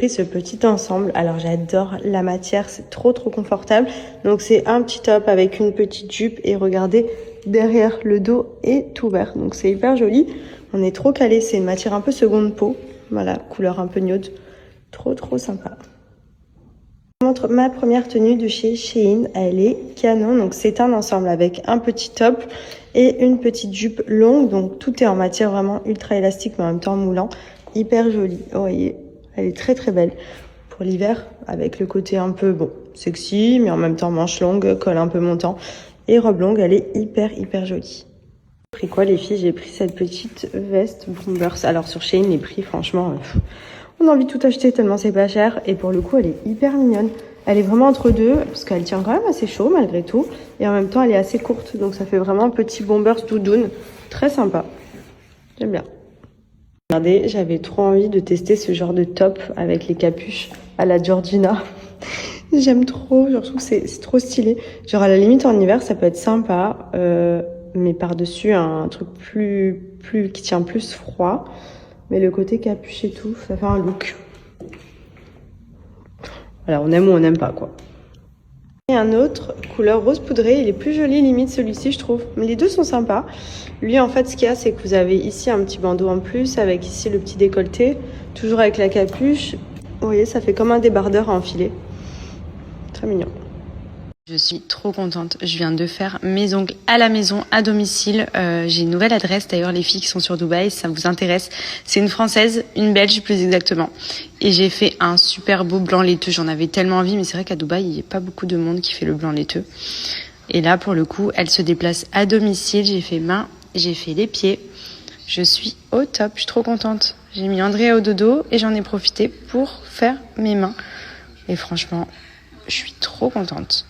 Pris ce petit ensemble, alors j'adore la matière, c'est trop confortable. Donc c'est un petit top avec une petite jupe et regardez, derrière le dos est ouvert, donc c'est hyper joli. On est trop calé, c'est une matière un peu seconde peau, voilà, couleur un peu nude, trop sympa. Je vous montre ma première tenue de chez Shein, elle est canon, donc c'est un ensemble avec un petit top et une petite jupe longue, donc tout est en matière vraiment ultra élastique mais en même temps moulant, hyper joli, vous voyez. Elle est très belle pour l'hiver, avec le côté un peu, bon, sexy, mais en même temps manche longue, col un peu montant. Et robe longue, elle est hyper jolie. J'ai pris quoi les filles? J'ai pris cette petite veste Bombers. Alors sur Shein, les prix, franchement, on a envie de tout acheter tellement c'est pas cher. Et pour le coup, elle est hyper mignonne. Elle est vraiment entre deux, parce qu'elle tient quand même assez chaud malgré tout. Et en même temps, elle est assez courte, donc ça fait vraiment un petit Bombers doudoune. Très sympa. J'aime bien. Regardez, j'avais trop envie de tester ce genre de top avec les capuches à la Georgina. J'aime trop, genre, je trouve que c'est trop stylé. Genre à la limite en hiver ça peut être sympa, mais par-dessus un truc qui tient plus froid. Mais le côté capuche et tout, ça fait un look. Voilà, on aime ou on n'aime pas quoi. Et un autre, couleur rose poudré, il est plus joli limite celui-ci je trouve. Mais les deux sont sympas. Lui en fait ce qu'il y a c'est que vous avez ici un petit bandeau en plus avec ici le petit décolleté. Toujours avec la capuche. Vous voyez ça fait comme un débardeur à enfiler. Très mignon. Je suis trop contente. Je viens de faire mes ongles à la maison, à domicile. J'ai une nouvelle adresse d'ailleurs les filles qui sont sur Dubaï, si ça vous intéresse. C'est une Française, une Belge plus exactement. Et j'ai fait un super beau blanc laiteux. J'en avais tellement envie, mais c'est vrai qu'à Dubaï, il n'y a pas beaucoup de monde qui fait le blanc laiteux. Et là, pour le coup, elle se déplace à domicile. J'ai fait main, j'ai fait les pieds. Je suis au top, je suis trop contente. J'ai mis Andrea au dodo et j'en ai profité pour faire mes mains. Et franchement, je suis trop contente.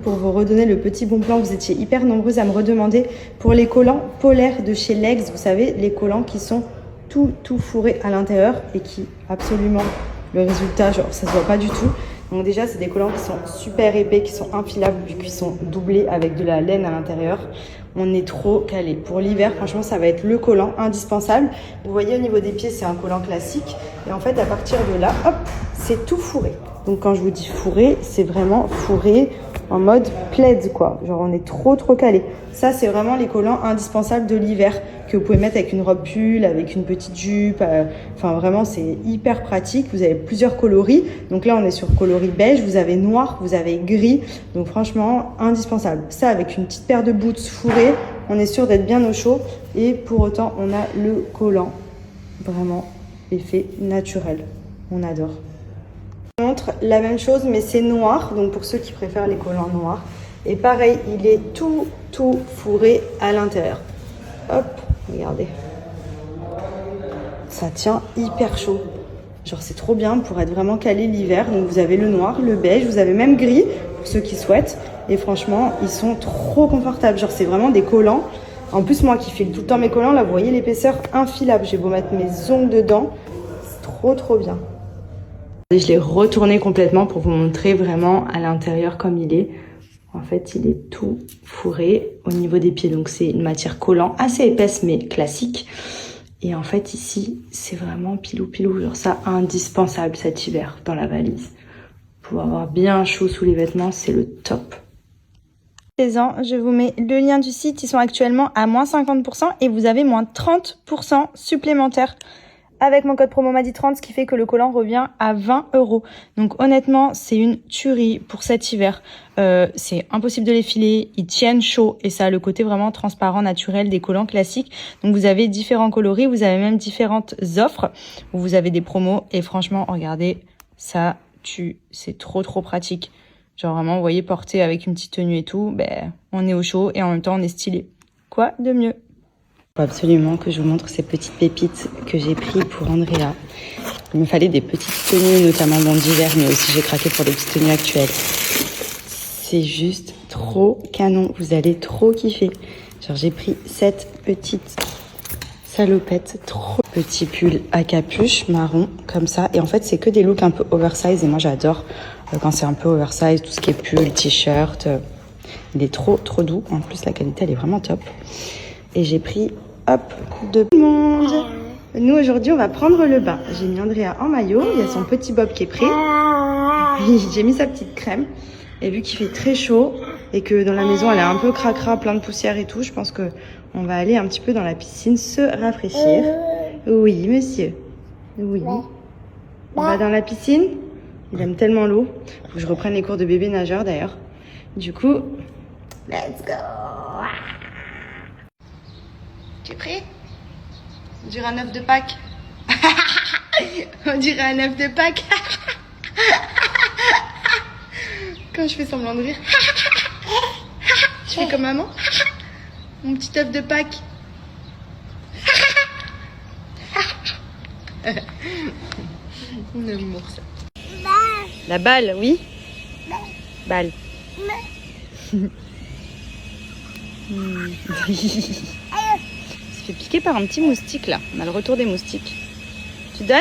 Pour vous redonner le petit bon plan, vous étiez hyper nombreuses à me redemander pour les collants polaires de chez Legs. Vous savez, les collants qui sont tout fourrés à l'intérieur et qui absolument le résultat, genre ça se voit pas du tout. Donc déjà, c'est des collants qui sont super épais, qui sont infilables vu qu'ils sont doublés avec de la laine à l'intérieur. On est trop calé. Pour l'hiver, franchement, ça va être le collant indispensable. Vous voyez, au niveau des pieds, c'est un collant classique. Et en fait, à partir de là, hop, c'est tout fourré. Donc quand je vous dis fourré, c'est vraiment fourré en mode plaid quoi. Genre on est trop calé. Ça c'est vraiment les collants indispensables de l'hiver que vous pouvez mettre avec une robe pull, avec une petite jupe. Enfin vraiment c'est hyper pratique. Vous avez plusieurs coloris. Donc là on est sur coloris beige. Vous avez noir, vous avez gris. Donc franchement indispensable. Ça avec une petite paire de boots fourrées, on est sûr d'être bien au chaud. Et pour autant on a le collant. Vraiment effet naturel. On adore. Je vous montre la même chose mais c'est noir, donc pour ceux qui préfèrent les collants noirs. Et pareil, il est tout fourré à l'intérieur. Hop, regardez. Ça tient hyper chaud. Genre c'est trop bien pour être vraiment calé l'hiver. Donc vous avez le noir, le beige, vous avez même gris pour ceux qui souhaitent. Et franchement, ils sont trop confortables. Genre c'est vraiment des collants. En plus moi qui file tout le temps mes collants, là vous voyez l'épaisseur infilable. J'ai beau mettre mes ongles dedans, c'est trop bien. Je l'ai retourné complètement pour vous montrer vraiment à l'intérieur comme il est. En fait, il est tout fourré au niveau des pieds. Donc, c'est une matière collant assez épaisse mais classique. Et en fait, ici, c'est vraiment pilou. Genre ça, indispensable cet hiver dans la valise. Pour avoir bien chaud sous les vêtements, c'est le top. Je vous mets le lien du site. Ils sont actuellement à moins 50% et vous avez moins 30% supplémentaires. Avec mon code promo MADI30, ce qui fait que le collant revient à 20 €. Donc honnêtement, c'est une tuerie pour cet hiver. C'est impossible de les filer, ils tiennent chaud et ça a le côté vraiment transparent, naturel des collants classiques. Donc vous avez différents coloris, vous avez même différentes offres où vous avez des promos et franchement, regardez, ça tue, c'est trop pratique. Genre vraiment, vous voyez, porté avec une petite tenue et tout, ben on est au chaud et en même temps on est stylé. Quoi de mieux? Faut absolument que je vous montre ces petites pépites que j'ai prises pour Andrea. Il me fallait des petites tenues, notamment bon d'hiver, mais aussi j'ai craqué pour des petites tenues actuelles. C'est juste trop canon, vous allez trop kiffer. Genre j'ai pris cette petite salopette, trop petit pull à capuche marron comme ça. Et en fait c'est que des looks un peu oversize et moi j'adore quand c'est un peu oversize, tout ce qui est pull, t-shirt. Il est trop doux, en plus la qualité elle est vraiment top. Et j'ai pris, hop, de monde. Nous aujourd'hui on va prendre le bain. J'ai mis Andrea en maillot, il y a son petit bob qui est prêt. J'ai mis sa petite crème. Et vu qu'il fait très chaud et que dans la maison elle est un peu cracra, plein de poussière et tout, je pense que on va aller un petit peu dans la piscine se rafraîchir. Oui monsieur. Oui. On va dans la piscine. Il aime tellement l'eau. Faut que je reprenne les cours de bébé nageur d'ailleurs. Du coup, let's go. Tu es prêt? On dirait un œuf de Pâques. On dirait un œuf de Pâques. Quand je fais semblant de rire. Je fais comme maman. Mon petit œuf de Pâques. On amour ça. La balle, oui. Balle. Il se fait piquer par un petit moustique là. On a le retour des moustiques. Tu donnes?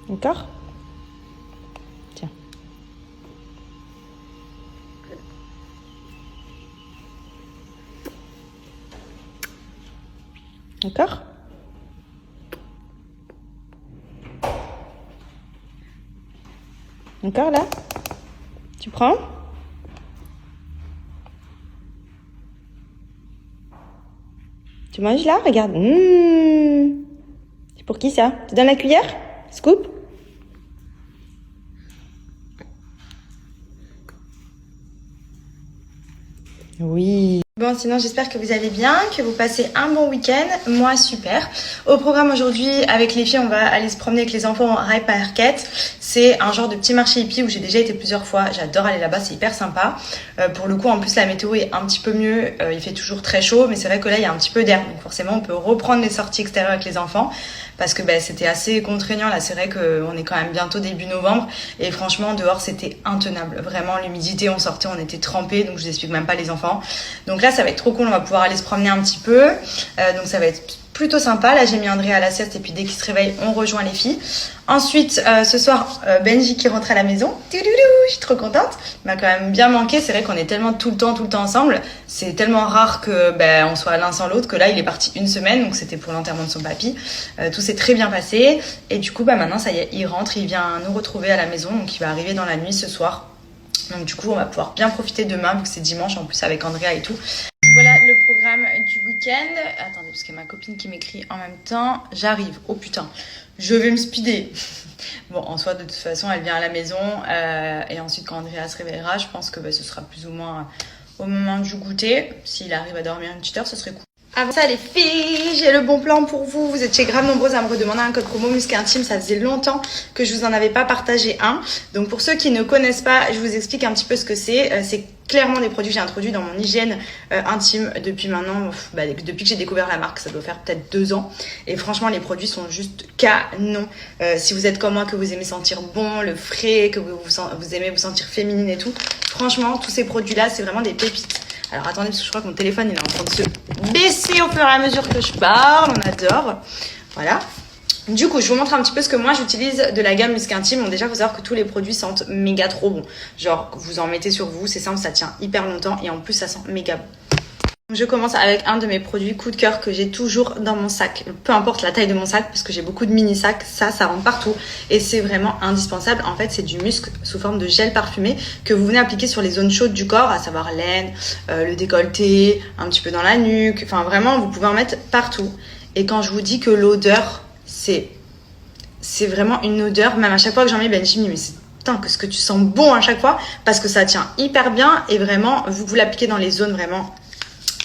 Encore? Tiens. Encore? Encore là? Tu prends? Tu manges là? Regarde. C'est pour qui ça? Tu donnes la cuillère? Scoop? Oui. Bon, sinon j'espère que vous allez bien, que vous passez un bon week-end. Moi, super. Au programme aujourd'hui, avec les filles, on va aller se promener avec les enfants à Hyde Market. C'est un genre de petit marché hippie où j'ai déjà été plusieurs fois. J'adore aller là-bas, c'est hyper sympa. Pour le coup, en plus, la météo est un petit peu mieux. Il fait toujours très chaud, mais c'est vrai que là, il y a un petit peu d'air. Donc forcément, on peut reprendre les sorties extérieures avec les enfants. Parce que c'était assez contraignant. Là, c'est vrai qu'on est quand même bientôt début novembre. Et franchement, dehors, c'était intenable. Vraiment, l'humidité, on sortait, on était trempés. Donc, je vous explique même pas les enfants. Donc là, ça va être trop cool. On va pouvoir aller se promener un petit peu. Donc, ça va être plutôt sympa. Là, j'ai mis André à la sieste. Et puis, dès qu'il se réveille, on rejoint les filles. Ensuite, ce soir, Benji qui rentre à la maison. Touloulou, je suis trop contente. Il m'a quand même bien manqué. C'est vrai qu'on est tellement tout le temps ensemble. C'est tellement rare que on soit l'un sans l'autre que là, il est parti une semaine. Donc, c'était pour l'enterrement de son papy. Tout s'est très bien passé. Et du coup, maintenant, ça y est, il rentre. Il vient nous retrouver à la maison. Donc, il va arriver dans la nuit ce soir. Donc, du coup, on va pouvoir bien profiter demain vu que c'est dimanche en plus avec Andrea et tout. Donc, voilà le programme du week-end. Attendez, parce qu'il y a ma copine qui m'écrit en même temps. J'arrive. Oh putain. Je vais me speeder. Bon, en soi, de toute façon, elle vient à la maison. Et ensuite, quand Andrea se réveillera, je pense que ce sera plus ou moins au moment du goûter. S'il arrive à dormir une petite heure, ce serait cool. Avant ça, les filles, j'ai le bon plan pour vous. Vous étiez grave nombreuses à me redemander un code promo Musc Intime. Ça faisait longtemps que je vous en avais pas partagé un. Donc, pour ceux qui ne connaissent pas, je vous explique un petit peu ce que c'est. C'est clairement des produits que j'ai introduits dans mon hygiène intime depuis maintenant, depuis que j'ai découvert la marque. Ça doit faire peut-être 2 ans. Et franchement, les produits sont juste canon. Si vous êtes comme moi, que vous aimez sentir bon, le frais, que vous aimez vous sentir féminine et tout. Franchement, tous ces produits-là, c'est vraiment des pépites. Alors attendez, parce que je crois que mon téléphone il est en train de se baisser au fur et à mesure que je parle. On adore. Voilà. Du coup, je vous montre un petit peu ce que moi j'utilise de la gamme Musc Intime. Bon, déjà, il faut savoir que tous les produits sentent méga trop bon. Genre, vous en mettez sur vous, c'est simple, ça tient hyper longtemps et en plus, ça sent méga bon. Je commence avec un de mes produits coup de cœur que j'ai toujours dans mon sac. Peu importe la taille de mon sac, parce que j'ai beaucoup de mini sacs, ça rentre partout. Et c'est vraiment indispensable. En fait, c'est du musc sous forme de gel parfumé que vous venez appliquer sur les zones chaudes du corps, à savoir l'aine, le décolleté, un petit peu dans la nuque. Enfin, vraiment, vous pouvez en mettre partout. Et quand je vous dis que l'odeur, c'est vraiment une odeur, même à chaque fois que j'en mets, Benji me dit, mais c'est putain, que ce que tu sens bon à chaque fois, parce que ça tient hyper bien. Et vraiment, vous l'appliquez dans les zones vraiment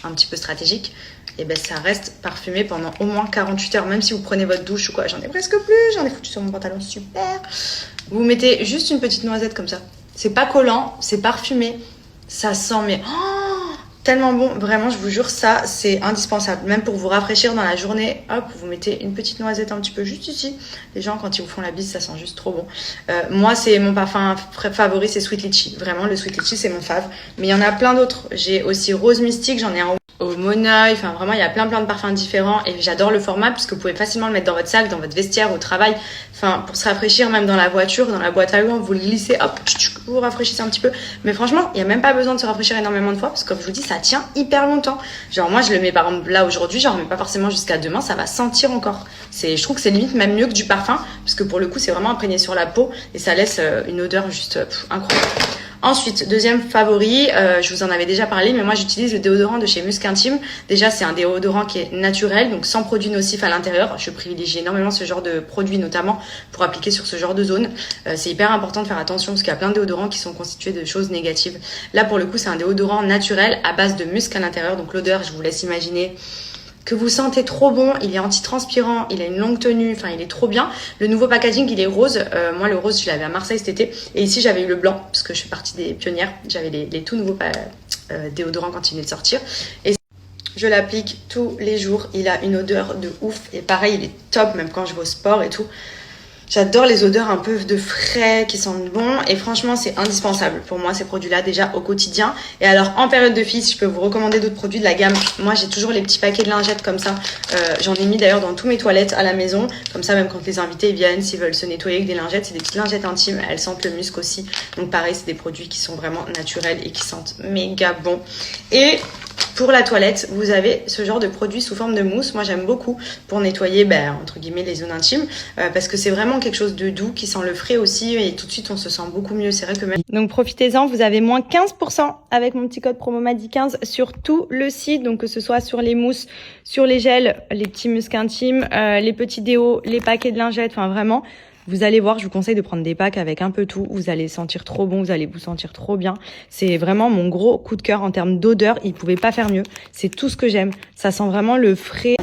un petit peu stratégique, et ça reste parfumé pendant au moins 48 heures, même si vous prenez votre douche ou quoi. J'en ai presque plus, j'en ai foutu sur mon pantalon, super. Vous mettez juste une petite noisette comme ça. C'est pas collant, c'est parfumé, ça sent mais tellement bon, vraiment, je vous jure, ça c'est indispensable. Même pour vous rafraîchir dans la journée, hop, vous mettez une petite noisette un petit peu juste ici. Les gens, quand ils vous font la bise, ça sent juste trop bon. Moi, c'est mon parfum favori, c'est Sweet Litchi. Vraiment, le Sweet Litchi, c'est mon fave. Mais il y en a plein d'autres. J'ai aussi Rose Mystique, j'en ai un au Moneuil, enfin vraiment il y a plein de parfums différents et j'adore le format puisque vous pouvez facilement le mettre dans votre sac, dans votre vestiaire, au travail, enfin pour se rafraîchir même dans la voiture, dans la boîte à gants, vous le glissez, hop, vous rafraîchissez un petit peu, mais franchement il n'y a même pas besoin de se rafraîchir énormément de fois parce que comme je vous dis ça tient hyper longtemps, genre moi je le mets par exemple là aujourd'hui, j'en remets pas forcément jusqu'à demain, ça va sentir encore, je trouve que c'est limite même mieux que du parfum parce que pour le coup c'est vraiment imprégné sur la peau et ça laisse une odeur juste incroyable. Ensuite, deuxième favori, je vous en avais déjà parlé, mais moi j'utilise le déodorant de chez Musk Intime. Déjà, c'est un déodorant qui est naturel, donc sans produits nocifs à l'intérieur. Je privilégie énormément ce genre de produits, notamment pour appliquer sur ce genre de zone. C'est hyper important de faire attention parce qu'il y a plein de déodorants qui sont constitués de choses négatives. Là, pour le coup, c'est un déodorant naturel à base de musc à l'intérieur. Donc l'odeur, je vous laisse imaginer que vous sentez trop bon, il est anti-transpirant, il a une longue tenue, enfin il est trop bien. Le nouveau packaging il est rose, moi le rose je l'avais à Marseille cet été et ici j'avais eu le blanc parce que je fais partie des pionnières, j'avais les tout nouveaux déodorants quand il venait de sortir et je l'applique tous les jours, il a une odeur de ouf et pareil il est top même quand je vais au sport et tout. J'adore les odeurs un peu de frais qui sentent bon et franchement c'est indispensable pour moi ces produits là déjà au quotidien. Et alors en période de fille je peux vous recommander d'autres produits de la gamme. Moi j'ai toujours les petits paquets de lingettes comme ça, j'en ai mis d'ailleurs dans tous mes toilettes à la maison, comme ça même quand les invités viennent, s'ils veulent se nettoyer avec des lingettes, c'est des petites lingettes intimes, elles sentent le musc aussi, donc pareil c'est des produits qui sont vraiment naturels et qui sentent méga bon. Et pour la toilette, vous avez ce genre de produit sous forme de mousse. Moi, j'aime beaucoup pour nettoyer, entre guillemets, les zones intimes parce que c'est vraiment quelque chose de doux qui sent le frais aussi et tout de suite, on se sent beaucoup mieux. C'est vrai que même... Donc, profitez-en. Vous avez moins 15% avec mon petit code promo MADI15 sur tout le site. Donc, que ce soit sur les mousses, sur les gels, les petits muscs intimes, les petits déos, les paquets de lingettes. Enfin, vraiment... Vous allez voir, je vous conseille de prendre des packs avec un peu tout. Vous allez sentir trop bon, vous allez vous sentir trop bien. C'est vraiment mon gros coup de cœur en termes d'odeur. Il pouvait pas faire mieux. C'est tout ce que j'aime. Ça sent vraiment le frais.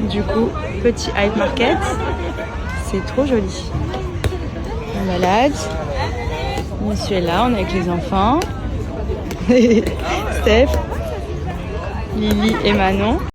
Du coup, petit Hype Market. C'est trop joli. On balade. Monsieur est là, on est avec les enfants. Steph, Lily et Manon.